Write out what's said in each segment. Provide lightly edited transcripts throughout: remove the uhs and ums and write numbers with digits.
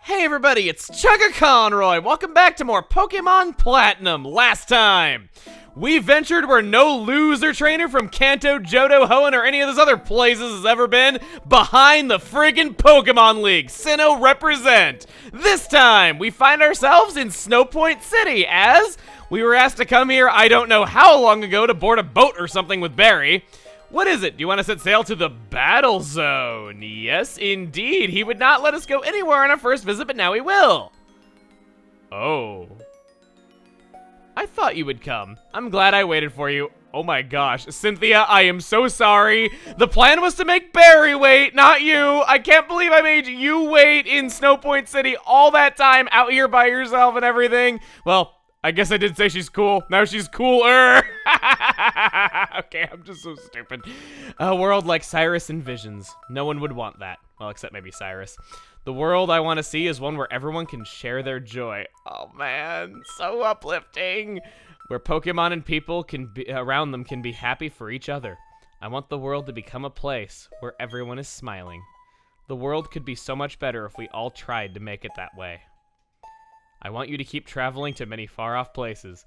Hey everybody, it's Chugga Conroy! Welcome back to more Pokemon Platinum. Last time, we ventured where no loser trainer from Kanto, Johto, Hoenn, or any of those other places has ever been, behind the friggin' Pokemon League. Sinnoh represent! This time, we find ourselves in Snowpoint City, as we were asked to come here I don't know how long ago to board a boat or something with Barry. What is it? Do you want to set sail to the Battle Zone? Yes, indeed. He would not let us go anywhere on our first visit, but now he will. Oh. I thought you would come. I'm glad I waited for you. Oh my gosh. Cynthia, I am so sorry. The plan was to make Barry wait, not you. I can't believe I made you wait in Snowpoint City all that time out here by yourself and everything. Well, I guess I did say she's cool. Now she's cooler. Okay, I'm just so stupid. A world like Cyrus envisions. No one would want that. Well, except maybe Cyrus. The world I want to see is one where everyone can share their joy. Oh man, so uplifting. Where Pokemon and people around them can be happy for each other. I want the world to become a place where everyone is smiling. The world could be so much better if we all tried to make it that way. I want you to keep traveling to many far-off places.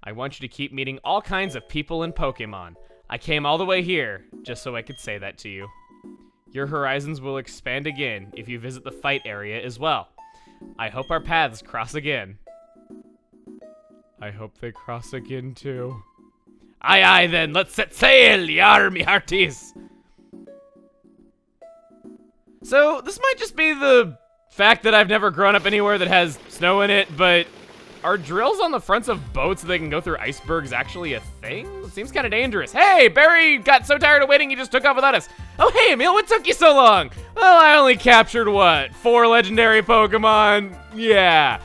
I want you to keep meeting all kinds of people and Pokemon. I came all the way here just so I could say that to you. Your horizons will expand again if you visit the fight area as well. I hope our paths cross again. I hope they cross again too. Aye aye then, let's set sail, yar me hearties. So this might just be the fact that I've never grown up anywhere that has snow in it, but are drills on the fronts of boats so they can go through icebergs actually a thing? It seems kind of dangerous. Hey, Barry got so tired of waiting he just took off without us. Oh, hey, Emil, what took you so long? Well, I only captured, what, 4 legendary Pokemon? Yeah.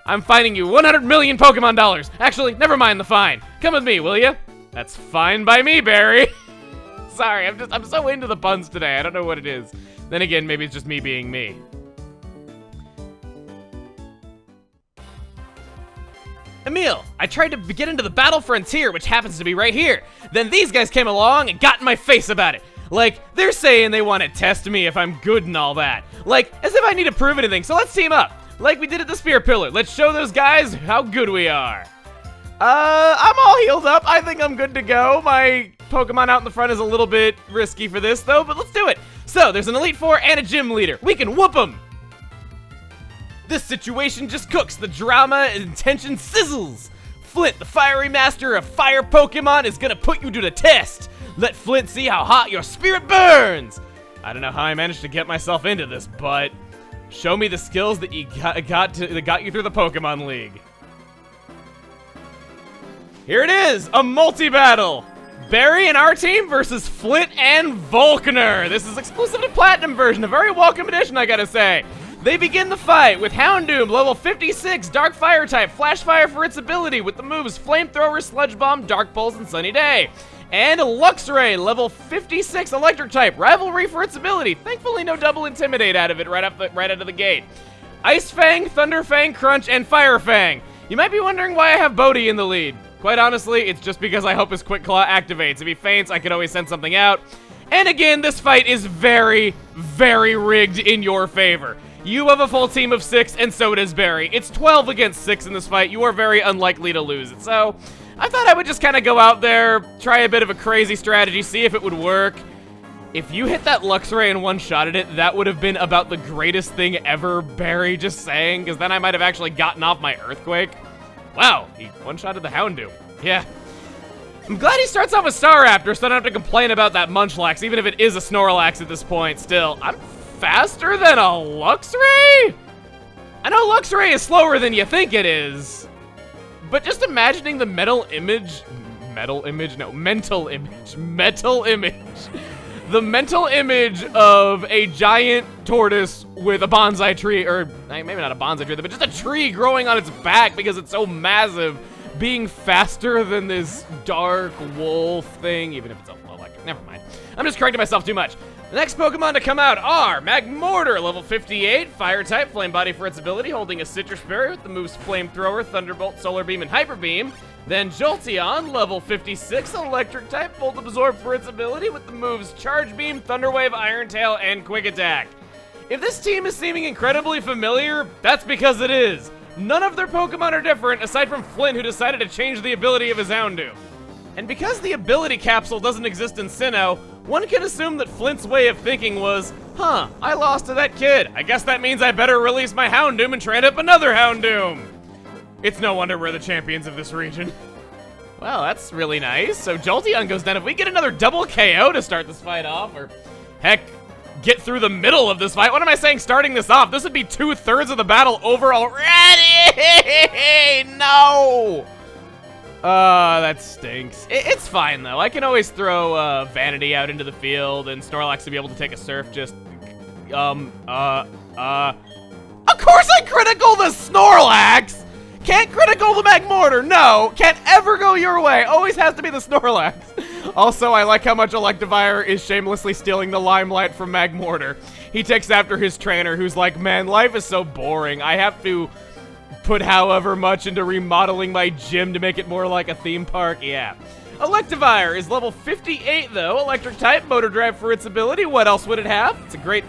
I'm fining you 100 million Pokemon dollars. Actually, never mind the fine. Come with me, will you? That's fine by me, Barry. Sorry, I'm so into the puns today. I don't know what it is. Then again, maybe it's just me being me. Emil, I tried to get into the Battle Frontier, which happens to be right here. Then these guys came along and got in my face about it. Like, they're saying they want to test me if I'm good and all that. Like, as if I need to prove anything, so let's team up. Like we did at the Spear Pillar. Let's show those guys how good we are. I'm all healed up. I think I'm good to go. My Pokemon out in the front is a little bit risky for this, though, but let's do it. So, there's an Elite Four and a Gym Leader. We can whoop them. This situation just cooks. The drama and tension sizzles. Flint, the fiery master of fire Pokemon, is gonna put you to the test. Let Flint see how hot your spirit burns. I don't know how I managed to get myself into this, but show me the skills that that got you through the Pokemon League. Here it is, a multi-battle. Barry and our team versus Flint and Volkner. This is exclusive to Platinum version, a very welcome addition, I gotta say. They begin the fight with Houndoom, level 56, Dark Fire type, Flash Fire for its ability with the moves Flamethrower, Sludge Bomb, Dark Pulse, and Sunny Day. And Luxray, level 56, Electric type, Rivalry for its ability. Thankfully, no double Intimidate out of it right out of the gate. Ice Fang, Thunder Fang, Crunch, and Fire Fang. You might be wondering why I have Bodhi in the lead. Quite honestly, it's just because I hope his Quick Claw activates. If he faints, I could always send something out. And again, this fight is very, very rigged in your favor. You have a full team of 6, and so does Barry. It's 12 against 6 in this fight. You are very unlikely to lose it. So, I thought I would just kind of go out there, try a bit of a crazy strategy, see if it would work. If you hit that Luxray and one-shotted it, that would have been about the greatest thing ever, Barry, just saying, because then I might have actually gotten off my Earthquake. Wow, he one-shotted the Houndoom. Yeah. I'm glad he starts off with Staraptor, so I don't have to complain about that Munchlax, even if it is a Snorlax at this point. Still, I'm faster than a Luxray? I know Luxray is slower than you think it is, but just imagining the mental image, the mental image of a giant tortoise with a bonsai tree, or maybe not a bonsai tree, but just a tree growing on its back because it's so massive, being faster than this dark wolf thing, even if it's electric. Never mind. I'm just correcting myself too much. The next Pokemon to come out are Magmortar, level 58, Fire type, Flame Body for its ability, holding a Citrus Berry with the moves Flamethrower, Thunderbolt, Solar Beam, and Hyper Beam. Then Jolteon, level 56, Electric type, Volt Absorb for its ability with the moves Charge Beam, Thunder Wave, Iron Tail, and Quick Attack. If this team is seeming incredibly familiar, that's because it is. None of their Pokemon are different, aside from Flint, who decided to change the ability of his Houndoom. And because the ability capsule doesn't exist in Sinnoh, one can assume that Flint's way of thinking was, huh, I lost to that kid. I guess that means I better release my Houndoom and train up another Houndoom. It's no wonder we're the champions of this region. Well, that's really nice. So Jolteon goes down. If we get another double KO to start this fight off, or heck, get through the middle of this fight. What am I saying starting this off? This would be 2/3 of the battle over already! No! That stinks. It's fine, though. I can always throw Vanity out into the field, and Snorlax to be able to take a surf just... Of course I critical the Snorlax! Can't critical the Magmortar, no! Can't ever go your way, always has to be the Snorlax. Also, I like how much Electivire is shamelessly stealing the limelight from Magmortar. He takes after his trainer, who's like, man, life is so boring. I have to put however much into remodeling my gym to make it more like a theme park. Yeah. Electivire is level 58, though. Electric type, motor drive for its ability. What else would it have? It's a great...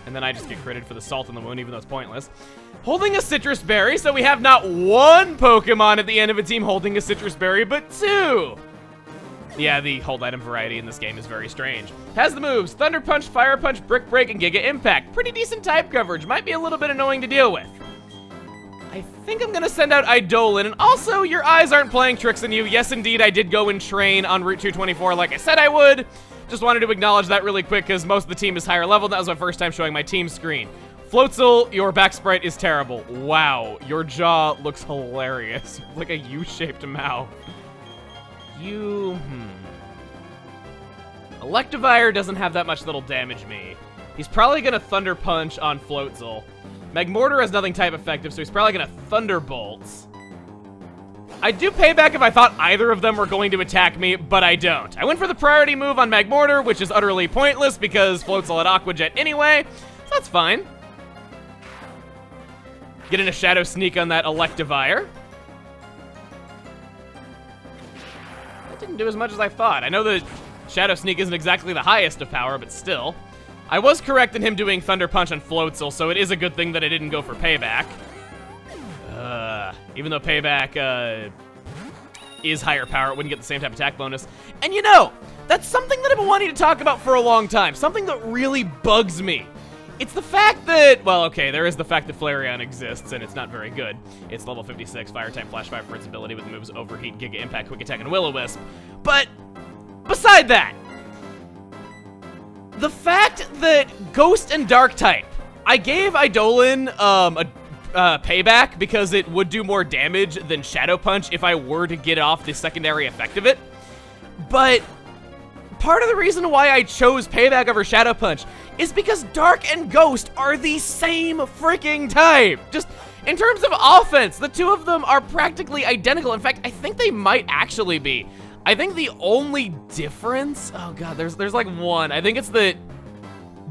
And then I just get critted for the salt in the wound, even though it's pointless. Holding a citrus berry, so we have not one Pokemon at the end of a team holding a citrus berry, but two. Yeah, the hold item variety in this game is very strange. Has the moves Thunder Punch, Fire Punch, Brick Break, and Giga Impact. Pretty decent type coverage. Might be a little bit annoying to deal with. I think I'm gonna send out Eidolon, and also, your eyes aren't playing tricks on you. Yes, indeed, I did go and train on Route 224 like I said I would. Just wanted to acknowledge that really quick, because most of the team is higher level. That was my first time showing my team screen. Floatzel, your back sprite is terrible. Wow, your jaw looks hilarious. Like a U-shaped mouth. Electivire doesn't have that much that'll damage me. He's probably gonna Thunder Punch on Floatzel. Magmortar has nothing type effective, so he's probably gonna Thunderbolt. I do payback if I thought either of them were going to attack me, but I don't. I went for the priority move on Magmortar, which is utterly pointless because Floatzel had Aqua Jet anyway, so that's fine. Getting a Shadow Sneak on that Electivire. That didn't do as much as I thought. I know the Shadow Sneak isn't exactly the highest of power, but still. I was correct in him doing Thunder Punch on Floatzel, so it is a good thing that I didn't go for Payback. Even though Payback is higher power, it wouldn't get the same type of attack bonus. And you know, that's something that I've been wanting to talk about for a long time. Something that really bugs me. It's the fact that, well, okay, there is the fact that Flareon exists, and it's not very good. It's level 56, Fire-type Flash Fire for its ability with the moves Overheat, Giga Impact, Quick Attack, and Will-O-Wisp. But, beside that, the fact that Ghost and Dark-type, I gave Eidolon a payback because it would do more damage than Shadow Punch if I were to get off the secondary effect of it. But part of the reason why I chose Payback over Shadow Punch is because Dark and Ghost are the same freaking type. Just in terms of offense, the two of them are practically identical. In fact, I think they might actually be. I think the only difference, oh god, there's like one. I think it's that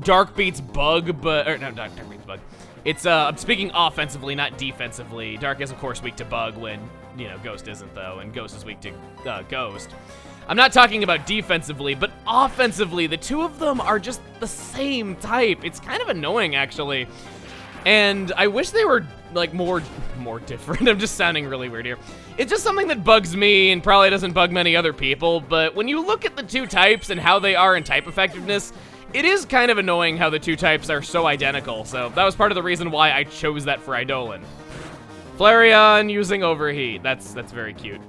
Dark beats Bug, but, or no, Dark beats Bug. It's, I'm speaking offensively, not defensively. Dark is, of course, weak to Bug when, you know, Ghost isn't, though, and Ghost is weak to Ghost. I'm not talking about defensively, but offensively, the two of them are just the same type. It's kind of annoying, actually. And I wish they were, like, more different. I'm just sounding really weird here. It's just something that bugs me and probably doesn't bug many other people, but when you look at the two types and how they are in type effectiveness, it is kind of annoying how the two types are so identical, so that was part of the reason why I chose that for Eidolon. Flareon using Overheat. That's very cute.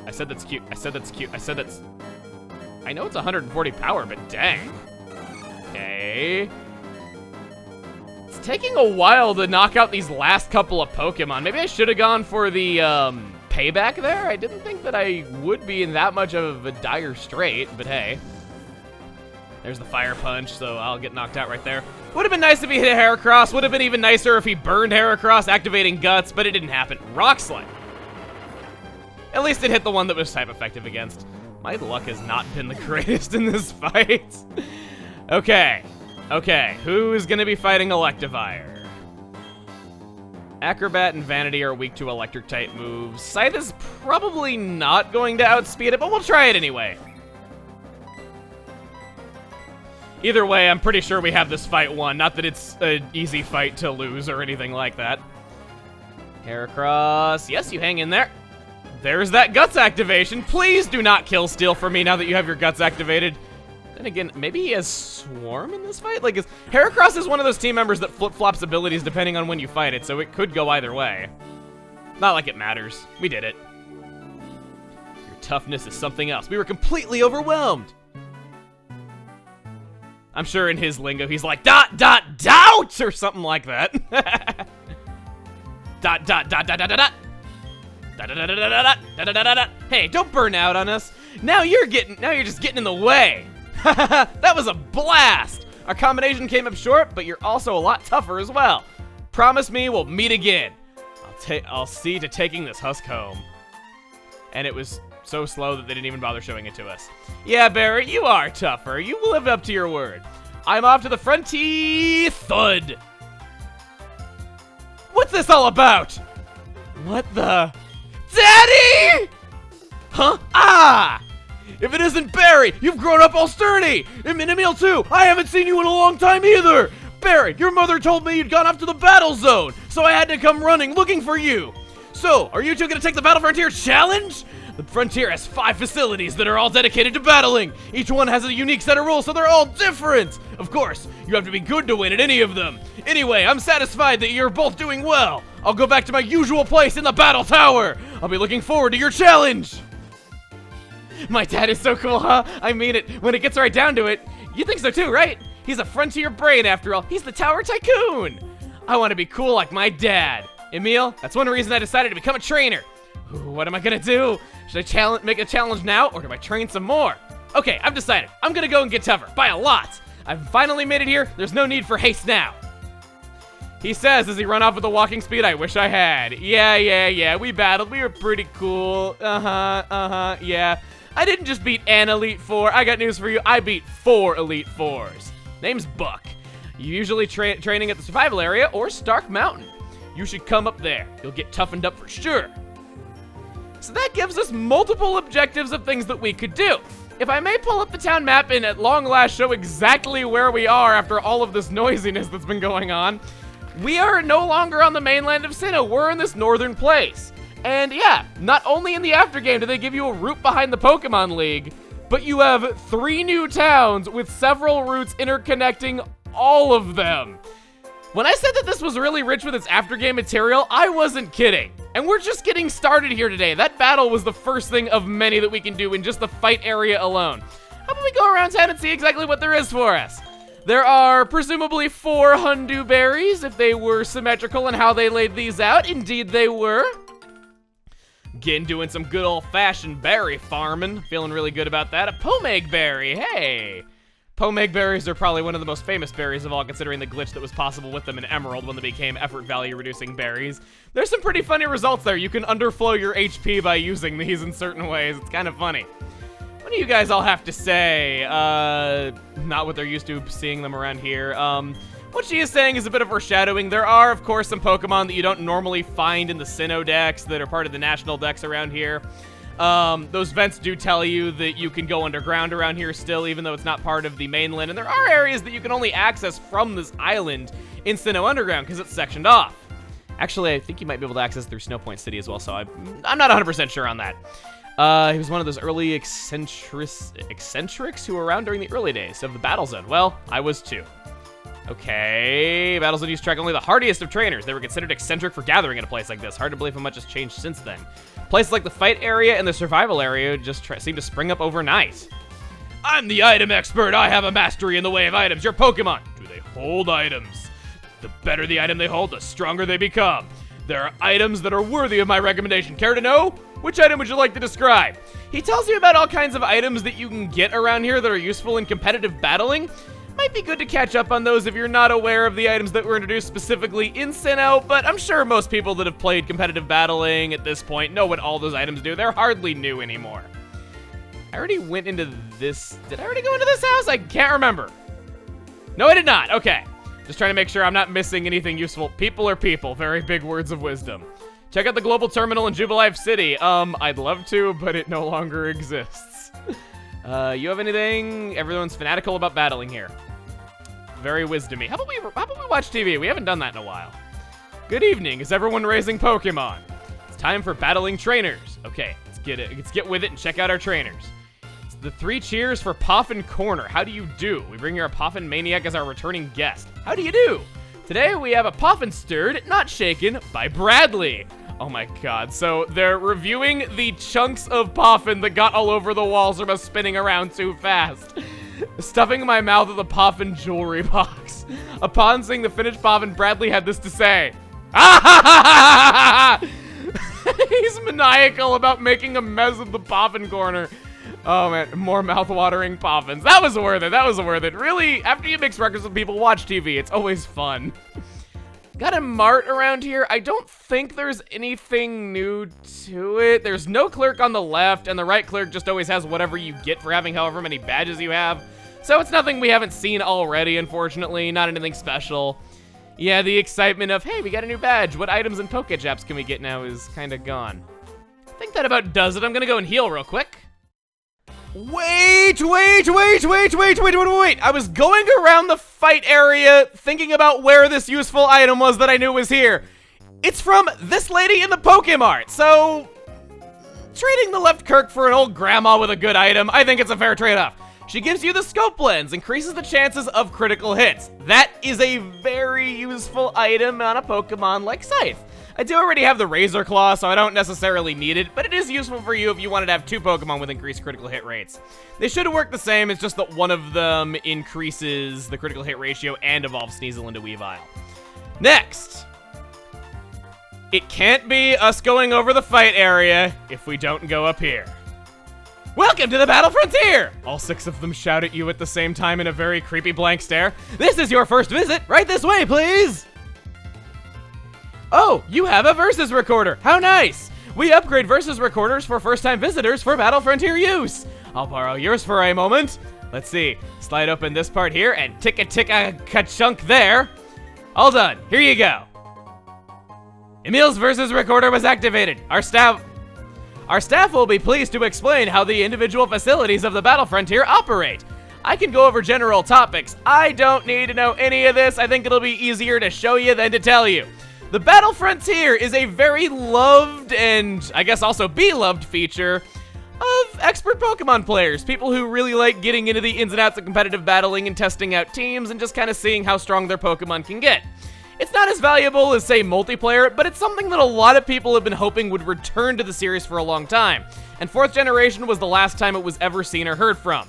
I said that's cute. I said that's cute. I said that's... I know it's 140 power, but dang. Okay. It's taking a while to knock out these last couple of Pokemon. Maybe I should have gone for the payback there. I didn't think that I would be in that much of a dire strait, but hey. There's the Fire Punch, so I'll get knocked out right there. Would have been nice if he hit Heracross. Would have been even nicer if he burned Heracross, activating Guts, but it didn't happen. Rock Slide. At least it hit the one that was type effective against. My luck has not been the greatest in this fight. Okay. Okay, who is going to be fighting Electivire? Acrobat and Vanity are weak to electric-type moves. Scythe is probably not going to outspeed it, but we'll try it anyway. Either way, I'm pretty sure we have this fight won. Not that it's an easy fight to lose or anything like that. Heracross. Yes, you hang in there. There's that Guts activation. Please do not kill Steel for me now that you have your Guts activated. Then again, maybe he has Swarm in this fight? Like, Heracross is one of those team members that flip-flops abilities depending on when you fight it, so it could go either way. Not like it matters. We did it. Your toughness is something else. We were completely overwhelmed. I'm sure in his lingo, he's like, doubt, or something like that. Hey, don't burn out on us. Now you're just getting in the way. That was a blast. Our combination came up short, but you're also a lot tougher as well. Promise me we'll meet again. I'll see to taking this husk home. And it was so slow that they didn't even bother showing it to us. Yeah, Barry, you are tougher. You lived up to your word. I'm off to the frontier. Thud. What's this all about? What the? Daddy! Huh? Ah! If it isn't Barry, you've grown up all sturdy. And Emil too. I haven't seen you in a long time either. Barry, your mother told me you'd gone off to the battle zone, so I had to come running looking for you. So, are you two gonna take the Battle Frontier Challenge? The Frontier has 5 facilities that are all dedicated to battling. Each one has a unique set of rules, so they're all different. Of course, you have to be good to win at any of them. Anyway, I'm satisfied that you're both doing well. I'll go back to my usual place in the Battle Tower. I'll be looking forward to your challenge. My dad is so cool, huh? I mean it. When it gets right down to it, you think so too, right? He's a Frontier brain after all. He's the Tower Tycoon. I want to be cool like my dad. Emil, that's one reason I decided to become a trainer. Ooh, what am I gonna do? Should I make a challenge now, or do I train some more? Okay, I've decided. I'm gonna go and get tougher, by a lot. I've finally made it here. There's no need for haste now. He says as he run off with the walking speed I wish I had. Yeah, we battled. We were pretty cool. Yeah. I didn't just beat an Elite Four. I got news for you. I beat 4 Elite Fours. Name's Buck. You usually training at the survival area or Stark Mountain. You should come up there. You'll get toughened up for sure. So that gives us multiple objectives of things that we could do. If I may pull up the town map and at long last show exactly where we are after all of this noisiness that's been going on, we are no longer on the mainland of Sinnoh. We're in this northern place. And yeah, not only in the aftergame do they give you a route behind the Pokemon League, but you have 3 new towns with several routes interconnecting all of them. When I said that this was really rich with its aftergame material, I wasn't kidding. And we're just getting started here today. That battle was the first thing of many that we can do in just the fight area alone. How about we go around town and see exactly what there is for us? There are presumably 4 Hundu berries, if they were symmetrical in how they laid these out. Indeed they were. Again, doing some good old-fashioned berry farming. Feeling really good about that. A Pomeg berry, hey! Pomeg berries are probably one of the most famous berries of all, considering the glitch that was possible with them in Emerald when they became effort value reducing berries. There's some pretty funny results there. You can underflow your HP by using these in certain ways. It's kind of funny. What do you guys all have to say? Not what they're used to seeing them around here. What she is saying is a bit of foreshadowing. There are, of course, some Pokemon that you don't normally find in the Sinnoh decks that are part of the national decks around here. Those vents do tell you that you can go underground around here still, even though it's not part of the mainland. And there are areas that you can only access from this island in Sinnoh Underground because it's sectioned off. Actually, I think you might be able to access through Snow Point City as well, so I'm not 100% sure on that. He was one of those early eccentrics who were around during the early days of the Battle Zone. Well, I was too. Okay, Battle Zone used to track only the hardiest of trainers. They were considered eccentric for gathering in a place like this. Hard to believe how much has changed since then. Places like the fight area and the survival area just seem to spring up overnight. I'm the item expert. I have a mastery in the way of items. Your Pokemon, do they hold items? The better the item they hold, the stronger they become. There are items that are worthy of my recommendation. Care to know? Which item would you like to describe? He tells you about all kinds of items that you can get around here that are useful in competitive battling. Might be good to catch up on those if you're not aware of the items that were introduced specifically in Sinnoh, but I'm sure most people that have played competitive battling at this point know what all those items do. They're hardly new anymore. I already went into this. Did I already go into this house? I can't remember. No, I did not. Okay. Just trying to make sure I'm not missing anything useful. People are people. Very big words of wisdom. Check out the global terminal in Jubilife City. I'd love to, but it no longer exists. You have anything? Everyone's fanatical about battling here. Very wisdomy. How about we watch TV? We haven't done that in a while. Good evening. Is everyone raising Pokemon? It's time for battling trainers. Okay, let's get it. Let's get with it and check out our trainers. It's the 3 cheers for Poffin Corner. How do you do? We bring here a Poffin Maniac as our returning guest. How do you do? Today we have a Poffin Stirred, Not Shaken by Bradley. Oh my god, so they're reviewing the chunks of Poffin that got all over the walls from us spinning around too fast. Stuffing my mouth with a Poffin jewelry box. Upon seeing the finished Poffin, Bradley had this to say. He's maniacal about making a mess of the Poffin corner. Oh man, more mouth-watering Poffins. That was worth it, that was worth it. Really, after you mix records with people, watch TV. It's always fun. Got a mart around here. I don't think there's anything new to it. There's no clerk on the left, and the right clerk just always has whatever you get for having however many badges you have. So it's nothing we haven't seen already, unfortunately. Not anything special. Yeah, the excitement of, hey, we got a new badge. What items and Pokejaps can we get now is kind of gone. I think that about does it. I'm gonna go and heal real quick. Wait! I was going around the fight area thinking about where this useful item was that I knew was here. It's from this lady in the Pokemart, so trading the left Kirk for an old grandma with a good item, I think it's a fair trade-off. She gives you the scope lens, increases the chances of critical hits. That is a very useful item on a Pokemon like Scythe. I do already have the Razor Claw, so I don't necessarily need it, but it is useful for you if you wanted to have 2 Pokemon with increased critical hit rates. They should work the same, it's just that one of them increases the critical hit ratio and evolves Sneasel into Weavile. Next! It can't be us going over the fight area if we don't go up here. Welcome to the Battle Frontier! All 6 of them shout at you at the same time in a very creepy blank stare. This is your first visit, right this way, please! Oh, you have a Versus Recorder. How nice! We upgrade Versus Recorders for first-time visitors for Battle Frontier use. I'll borrow yours for a moment. Let's see. Slide open this part here and tick-a-tick-a-ka-chunk there. All done. Here you go. Emil's Versus Recorder was activated. Our staff will be pleased to explain how the individual facilities of the Battle Frontier operate. I can go over general topics. I don't need to know any of this. I think it'll be easier to show you than to tell you. The Battle Frontier is a very loved and I guess also beloved feature of expert Pokemon players, people who really like getting into the ins and outs of competitive battling and testing out teams and just kind of seeing how strong their Pokemon can get. It's not as valuable as, say, multiplayer, but it's something that a lot of people have been hoping would return to the series for a long time, and 4th generation was the last time it was ever seen or heard from.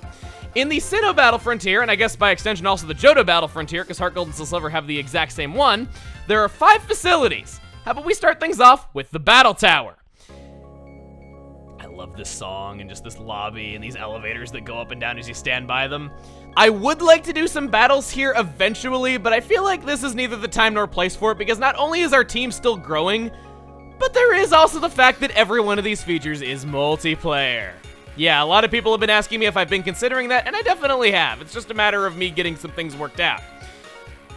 In the Sinnoh Battle Frontier, and I guess by extension also the Johto Battle Frontier, because Heart Gold and Soul Silver have the exact same one, there are 5 facilities. How about we start things off with the Battle Tower? I love this song and just this lobby and these elevators that go up and down as you stand by them. I would like to do some battles here eventually, but I feel like this is neither the time nor place for it because not only is our team still growing, but there is also the fact that every one of these features is multiplayer. Yeah, a lot of people have been asking me if I've been considering that, and I definitely have. It's just a matter of me getting some things worked out.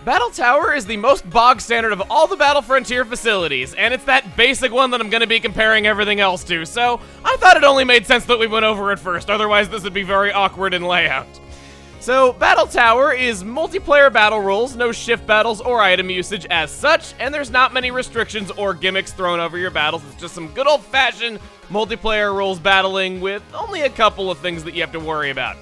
Battle Tower is the most bog standard of all the Battle Frontier facilities, and it's that basic one that I'm going to be comparing everything else to, so I thought it only made sense that we went over it first, otherwise this would be very awkward in layout. So, Battle Tower is multiplayer battle rules, no shift battles or item usage as such, and there's not many restrictions or gimmicks thrown over your battles. It's just some good old-fashioned multiplayer rules battling with only a couple of things that you have to worry about.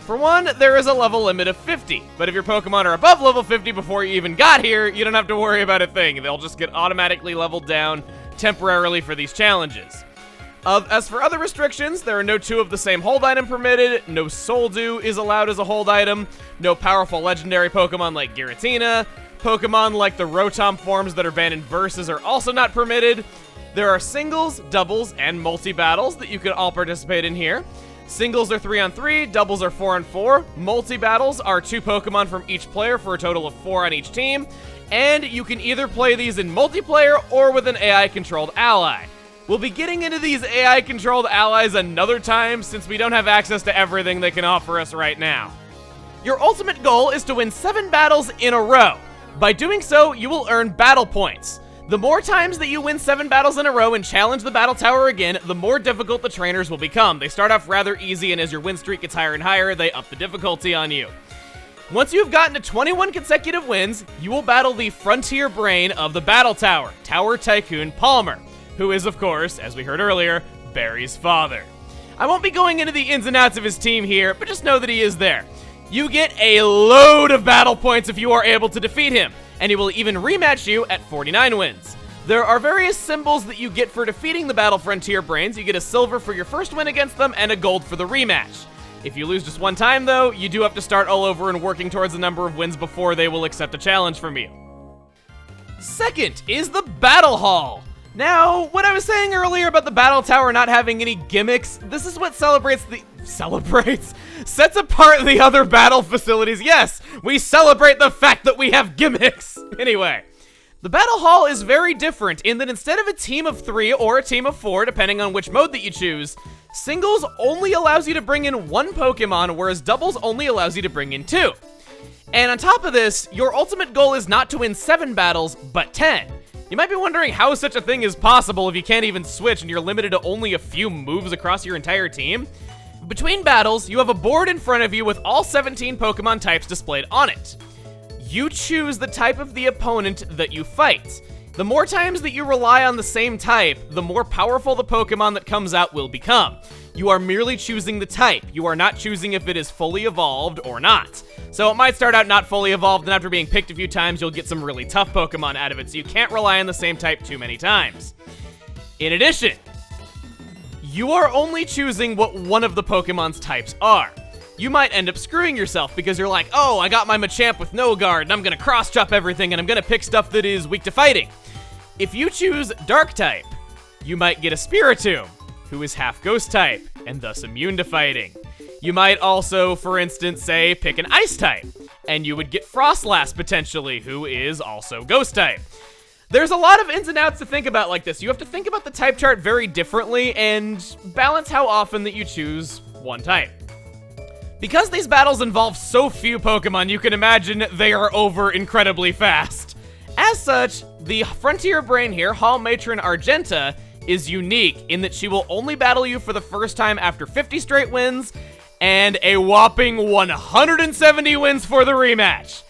For one, there is a level limit of 50, but if your Pokemon are above level 50 before you even got here, you don't have to worry about a thing. They'll just get automatically leveled down temporarily for these challenges. As for other restrictions, there are no 2 of the same hold item permitted, no Soul Dew is allowed as a hold item, no powerful legendary Pokemon like Giratina, Pokemon like the Rotom forms that are banned in Versus are also not permitted. There are singles, doubles, and multi-battles that you can all participate in here. Singles are 3-on-3, doubles are 4-on-4, multi-battles are 2 Pokemon from each player for a total of 4 on each team, and you can either play these in multiplayer or with an AI-controlled ally. We'll be getting into these AI-controlled allies another time since we don't have access to everything they can offer us right now. Your ultimate goal is to win 7 battles in a row. By doing so, you will earn battle points. The more times that you win 7 battles in a row and challenge the Battle Tower again, the more difficult the trainers will become. They start off rather easy, and as your win streak gets higher and higher, they up the difficulty on you. Once you've gotten to 21 consecutive wins, you will battle the Frontier Brain of the Battle Tower, Tower Tycoon Palmer, who is, of course, as we heard earlier, Barry's father. I won't be going into the ins and outs of his team here, but just know that he is there. You get a load of battle points if you are able to defeat him, and he will even rematch you at 49 wins. There are various symbols that you get for defeating the Battle Frontier Brains. You get a silver for your first win against them, and a gold for the rematch. If you lose just one time, though, you do have to start all over and working towards the number of wins before they will accept a challenge from you. Second is the Battle Hall. Now, what I was saying earlier about the Battle Tower not having any gimmicks, this is what sets apart the other battle facilities. Yes, we celebrate the fact that we have gimmicks. Anyway, the Battle Hall is very different in that instead of a team of 3 or a team of 4, depending on which mode that you choose, singles only allows you to bring in 1 Pokemon, whereas doubles only allows you to bring in 2. And on top of this, your ultimate goal is not to win 7 battles, but 10. You might be wondering how such a thing is possible if you can't even switch and you're limited to only a few moves across your entire team. Between battles, you have a board in front of you with all 17 Pokemon types displayed on it. You choose the type of the opponent that you fight. The more times that you rely on the same type, the more powerful the Pokemon that comes out will become. You are merely choosing the type. You are not choosing if it is fully evolved or not. So it might start out not fully evolved, and after being picked a few times, you'll get some really tough Pokemon out of it, so you can't rely on the same type too many times. In addition, you are only choosing what one of the Pokemon's types are. You might end up screwing yourself because you're like, oh, I got my Machamp with no guard, and I'm gonna cross-chop everything, and I'm gonna pick stuff that is weak to fighting. If you choose Dark type, you might get a Spiritomb, who is half Ghost type, and thus immune to fighting. You might also, for instance, say, pick an Ice type, and you would get Frostlass potentially, who is also Ghost type. There's a lot of ins and outs to think about like this. You have to think about the type chart very differently and balance how often that you choose one type. Because these battles involve so few Pokemon, you can imagine they are over incredibly fast. As such, the Frontier Brain here, Hall Matron Argenta, is unique in that she will only battle you for the first time after 50 straight wins, and a whopping 170 wins for the rematch.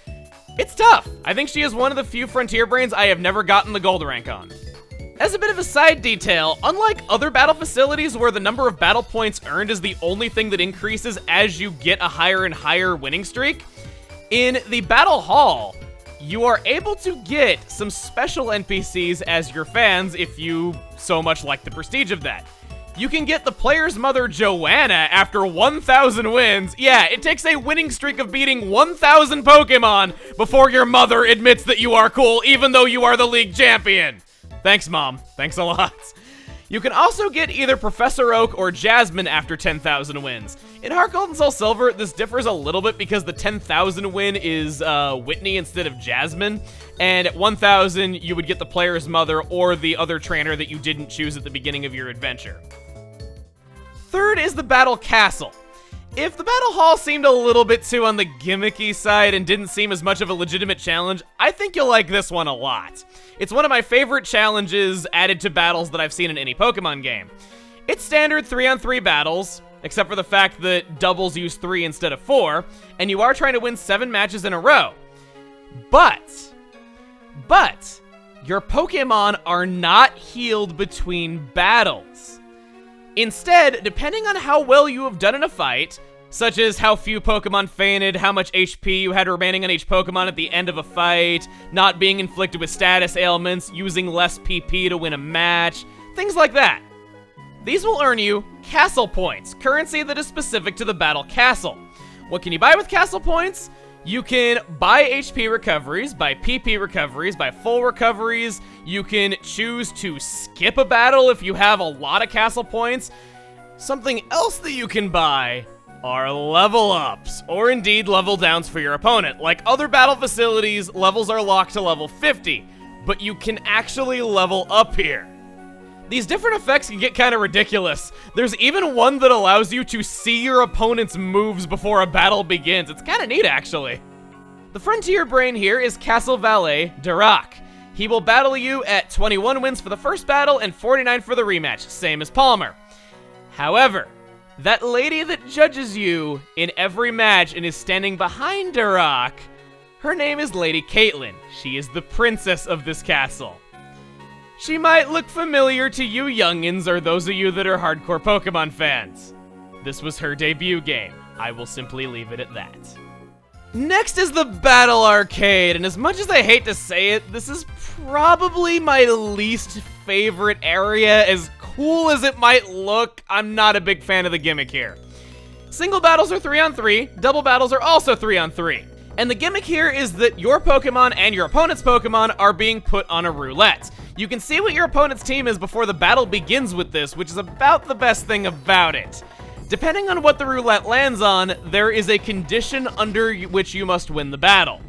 It's tough. I think she is one of the few Frontier Brains I have never gotten the gold rank on. As a bit of a side detail, unlike other battle facilities where the number of battle points earned is the only thing that increases as you get a higher and higher winning streak, in the Battle Hall, you are able to get some special NPCs as your fans if you so much like the prestige of that. You can get the player's mother, Joanna, after 1,000 wins. Yeah, it takes a winning streak of beating 1,000 Pokemon before your mother admits that you are cool, even though you are the league champion. Thanks, Mom. Thanks a lot. You can also get either Professor Oak or Jasmine after 10,000 wins. In Heart Gold and Soul Silver, this differs a little bit because the 10,000 win is Whitney instead of Jasmine, and at 1,000, you would get the player's mother or the other trainer that you didn't choose at the beginning of your adventure. Third is the Battle Castle. If the Battle Hall seemed a little bit too on the gimmicky side and didn't seem as much of a legitimate challenge, I think you'll like this one a lot. It's one of my favorite challenges added to battles that I've seen in any Pokemon game. It's standard 3-on-3 battles, except for the fact that doubles use 3 instead of 4, and you are trying to win 7 matches in a row. But, your Pokemon are not healed between battles. Instead, depending on how well you have done in a fight, such as how few Pokemon fainted, how much HP you had remaining on each Pokemon at the end of a fight, not being inflicted with status ailments, using less PP to win a match, things like that. These will earn you Castle Points, currency that is specific to the Battle Castle. What can you buy with Castle Points? You can buy HP recoveries, buy PP recoveries, buy full recoveries. You can choose to skip a battle if you have a lot of Castle Points. Something else that you can buy are level ups, or indeed level downs for your opponent. Like other battle facilities, levels are locked to level 50, but you can actually level up here. These different effects can get kind of ridiculous. There's even one that allows you to see your opponent's moves before a battle begins. It's kind of neat, actually. The Frontier Brain here is Castle Valet Dirac. He will battle you at 21 wins for the first battle and 49 for the rematch, same as Palmer. However, that lady that judges you in every match and is standing behind Duroc, her name is Lady Caitlin. She is the princess of this castle. She might look familiar to you youngins or those of you that are hardcore Pokemon fans. This was her debut game. I will simply leave it at that. Next is the Battle Arcade, and as much as I hate to say it, this is probably my least favorite area. As cool as it might look, I'm not a big fan of the gimmick here. Single battles are 3-on-3, double battles are also 3-on-3. And the gimmick here is that your Pokemon and your opponent's Pokemon are being put on a roulette. You can see what your opponent's team is before the battle begins with this, which is about the best thing about it. Depending on what the roulette lands on, there is a condition under which you must win the battle.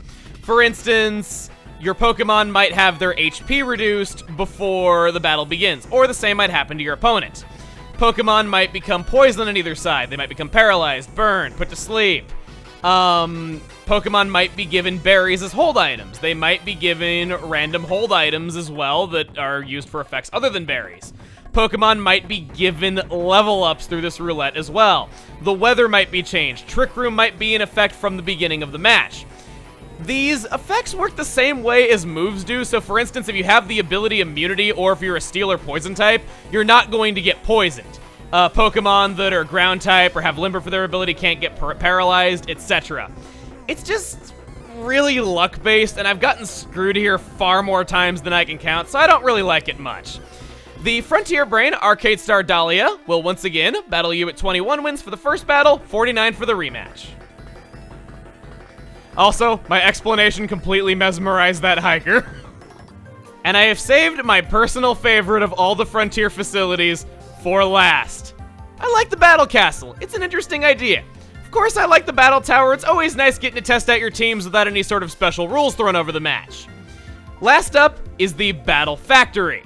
For instance, your Pokemon might have their HP reduced before the battle begins, or the same might happen to your opponent. Pokemon might become poisoned on either side. They might become paralyzed, burned, put to sleep. Pokemon might be given berries as hold items. They might be given random hold items as well that are used for effects other than berries. Pokemon might be given level ups through this roulette as well. The weather might be changed. Trick Room might be in effect from the beginning of the match. These effects work the same way as moves do, so for instance, if you have the ability immunity or if you're a steel or poison type, you're not going to get poisoned. Pokemon that are ground type or have limber for their ability can't get paralyzed, etc. It's just really luck-based, and I've gotten screwed here far more times than I can count, so I don't really like it much. The Frontier Brain Arcade Star Dahlia will once again battle you at 21 wins for the first battle, 49 for the rematch. Also, my explanation completely mesmerized that hiker. And I have saved my personal favorite of all the Frontier facilities for last. I like the Battle Castle. It's an interesting idea. Of course, I like the Battle Tower. It's always nice getting to test out your teams without any sort of special rules thrown over the match. Last up is the Battle Factory.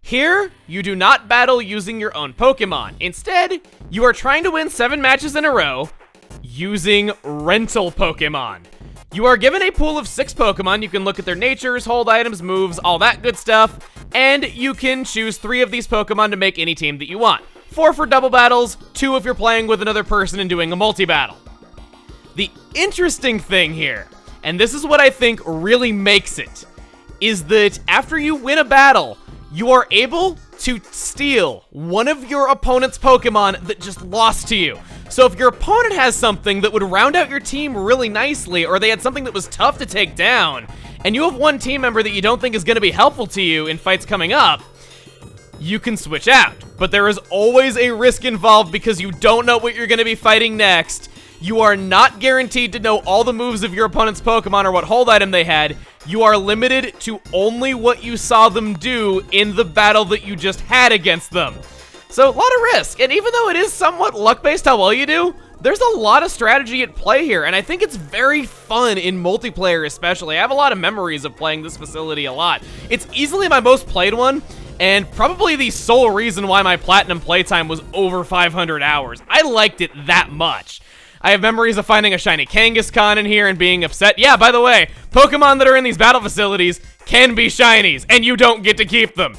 Here, you do not battle using your own Pokemon. Instead, you are trying to win 7 matches in a row using rental Pokemon. You are given a pool of 6 Pokemon. You can look at their natures, hold items, moves, all that good stuff, and you can choose 3 of these Pokemon to make any team that you want. 4 for double battles, 2 if you're playing with another person and doing a multi-battle. The interesting thing here, and this is what I think really makes it, is that after you win a battle, you are able to steal one of your opponent's Pokemon that just lost to you. So if your opponent has something that would round out your team really nicely, or they had something that was tough to take down, and you have one team member that you don't think is going to be helpful to you in fights coming up, you can switch out. But there is always a risk involved because you don't know what you're going to be fighting next. You are not guaranteed to know all the moves of your opponent's Pokemon or what hold item they had. You are limited to only what you saw them do in the battle that you just had against them. So a lot of risk, and even though it is somewhat luck-based how well you do, there's a lot of strategy at play here, and I think it's very fun in multiplayer especially. I have a lot of memories of playing this facility a lot. It's easily my most played one, and probably the sole reason why my Platinum playtime was over 500 hours. I liked it that much. I have memories of finding a shiny Kangaskhan in here and being upset. Yeah, by the way, Pokemon that are in these battle facilities can be shinies, and you don't get to keep them.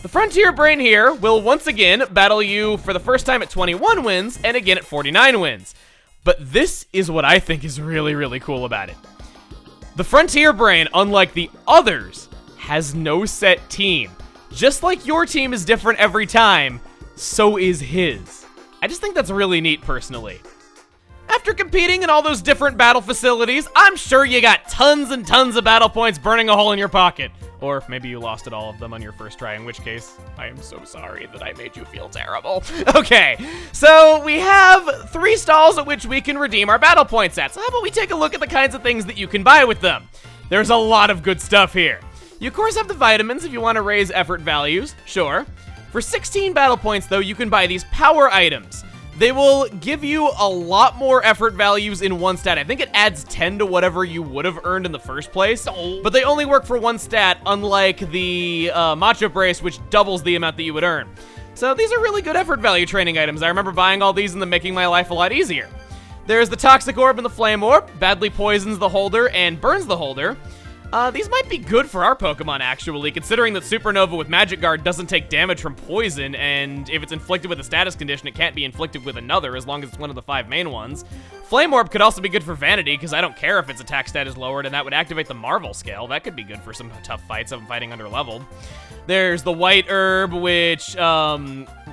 The Frontier Brain here will once again battle you for the first time at 21 wins and again at 49 wins. But this is what I think is really, really cool about it. The Frontier Brain, unlike the others, has no set team. Just like your team is different every time, so is his. I just think that's really neat personally. After competing in all those different battle facilities, I'm sure you got tons and tons of battle points burning a hole in your pocket. Or maybe you lost all of them on your first try, in which case, I am so sorry that I made you feel terrible. Okay, so we have 3 stalls at which we can redeem our battle points at. So how about we take a look at the kinds of things that you can buy with them? There's a lot of good stuff here. You of course have the vitamins if you want to raise effort values, sure. For 16 battle points though, you can buy these power items. They will give you a lot more effort values in one stat. I think it adds 10 to whatever you would have earned in the first place, but they only work for one stat, unlike the Macho Brace, which doubles the amount that you would earn. So these are really good effort value training items. I remember buying all these and them making my life a lot easier. There's the Toxic Orb and the Flame Orb. Badly poisons the holder and burns the holder. These might be good for our Pokemon, actually, considering that Supernova with Magic Guard doesn't take damage from poison, and if it's inflicted with a status condition, it can't be inflicted with another, as long as it's one of the 5 main ones. Flame Orb could also be good for Vanity, because I don't care if its attack stat is lowered, and that would activate the Marvel scale. That could be good for some tough fights if I'm fighting under-leveled. There's the White Herb, which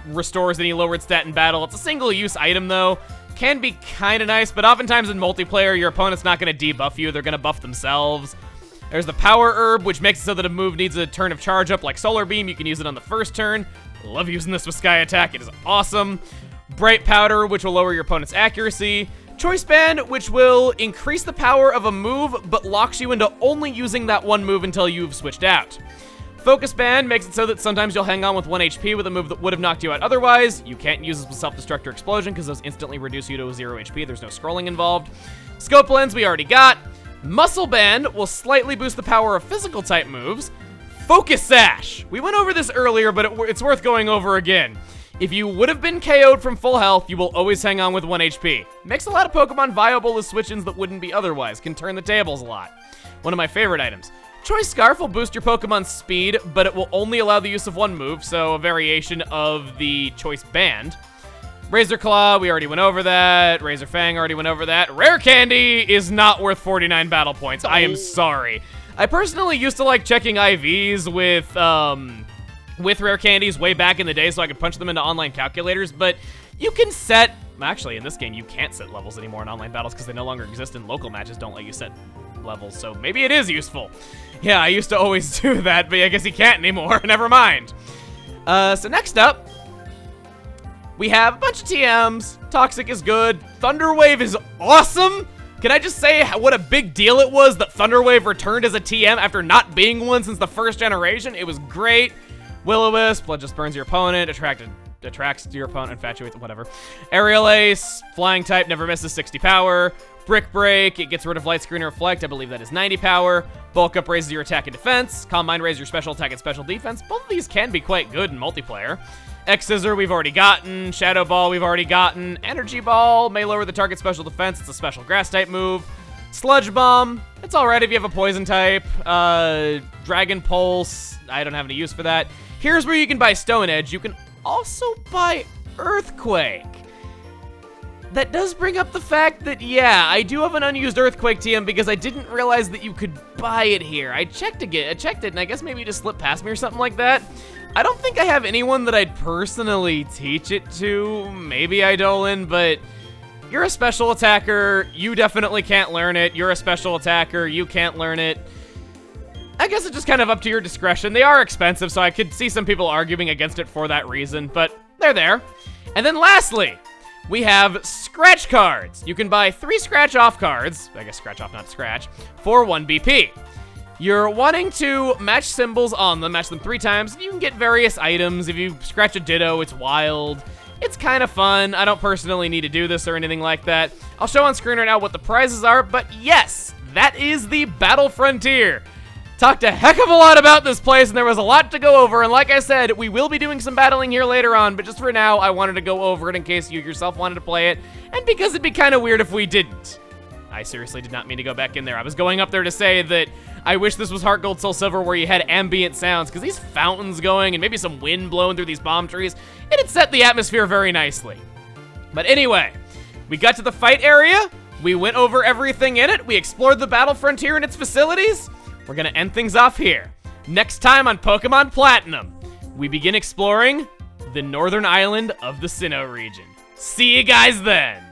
restores any lowered stat in battle. It's a single-use item, though. Can be kind of nice, but oftentimes in multiplayer, your opponent's not going to debuff you. They're going to buff themselves. There's the Power Herb, which makes it so that a move needs a turn of charge up like Solar Beam. You can use it on the first turn. Love using this with Sky Attack. It is awesome. Bright Powder, which will lower your opponent's accuracy. Choice Band, which will increase the power of a move, but locks you into only using that one move until you've switched out. Focus Band makes it so that sometimes you'll hang on with 1 HP with a move that would have knocked you out otherwise. You can't use this with Self-Destruct or Explosion because those instantly reduce you to 0 HP. There's no scrolling involved. Scope Lens, we already got. Muscle Band will slightly boost the power of physical type moves. Focus Sash. We went over this earlier, but it's worth going over again. If you would have been KO'd from full health, you will always hang on with 1 HP. Makes a lot of Pokemon viable as switch-ins that wouldn't be otherwise. Can turn the tables a lot. One of my favorite items. Choice Scarf will boost your Pokemon's speed, but it will only allow the use of 1 move, so a variation of the Choice Band. Razor Claw, we already went over that. Razor Fang, already went over that. Rare Candy is not worth 49 battle points. I am sorry. I personally used to like checking IVs with rare candies way back in the day so I could punch them into online calculators, but you can set... Actually, in this game, you can't set levels anymore in online battles because they no longer exist, and local matches don't let you set levels, so maybe it is useful. Yeah, I used to always do that, but I guess you can't anymore. Never mind. So next up, we have a bunch of TMs. Toxic is good. Thunderwave is awesome. Can I just say what a big deal it was that Thunderwave returned as a TM after not being one since the first generation? It was great. Will-O-Wisp, blood just burns your opponent. Attracts your opponent, infatuates, whatever. Aerial Ace, flying type, never misses, 60 power. Brick Break, it gets rid of Light Screen and Reflect. I believe that is 90 power. Bulk Up raises your attack and defense. Calm Mind raises your special attack and special defense. Both of these can be quite good in multiplayer. X-Scissor, we've already gotten. Shadow Ball, we've already gotten. Energy Ball may lower the target's special defense. It's a special grass type move. Sludge Bomb, it's alright if you have a poison type. Dragon Pulse, I don't have any use for that. Here's where you can buy Stone Edge. You can also buy Earthquake. That does bring up the fact that, yeah, I do have an unused Earthquake TM because I didn't realize that you could buy it here. I checked it, and I guess maybe it just slipped past me or something like that. I don't think I have anyone that I'd personally teach it to. Maybe Eidolon, but you're a special attacker. You definitely can't learn it. You're a special attacker. You can't learn it. I guess it's just kind of up to your discretion. They are expensive, so I could see some people arguing against it for that reason, but they're there. And then lastly, we have scratch cards. You can buy 3 scratch off cards, I guess scratch off, not scratch, for 1 BP. You're wanting to match symbols on them, match them 3 times. You can get various items. If you scratch a Ditto, it's wild. It's kind of fun. I don't personally need to do this or anything like that. I'll show on screen right now what the prizes are, but yes, that is the Battle Frontier. Talked a heck of a lot about this place, and there was a lot to go over, and like I said, we will be doing some battling here later on, but just for now, I wanted to go over it in case you yourself wanted to play it, and because it'd be kind of weird if we didn't. I seriously did not mean to go back in there. I was going up there to say that I wish this was Heart Gold Soul Silver where you had ambient sounds, because these fountains going and maybe some wind blowing through these palm trees, it'd set the atmosphere very nicely. But anyway, we got to the fight area, we went over everything in it, we explored the Battle Frontier and its facilities. We're gonna end things off here. Next time on Pokemon Platinum, we begin exploring the northern island of the Sinnoh region. See you guys then!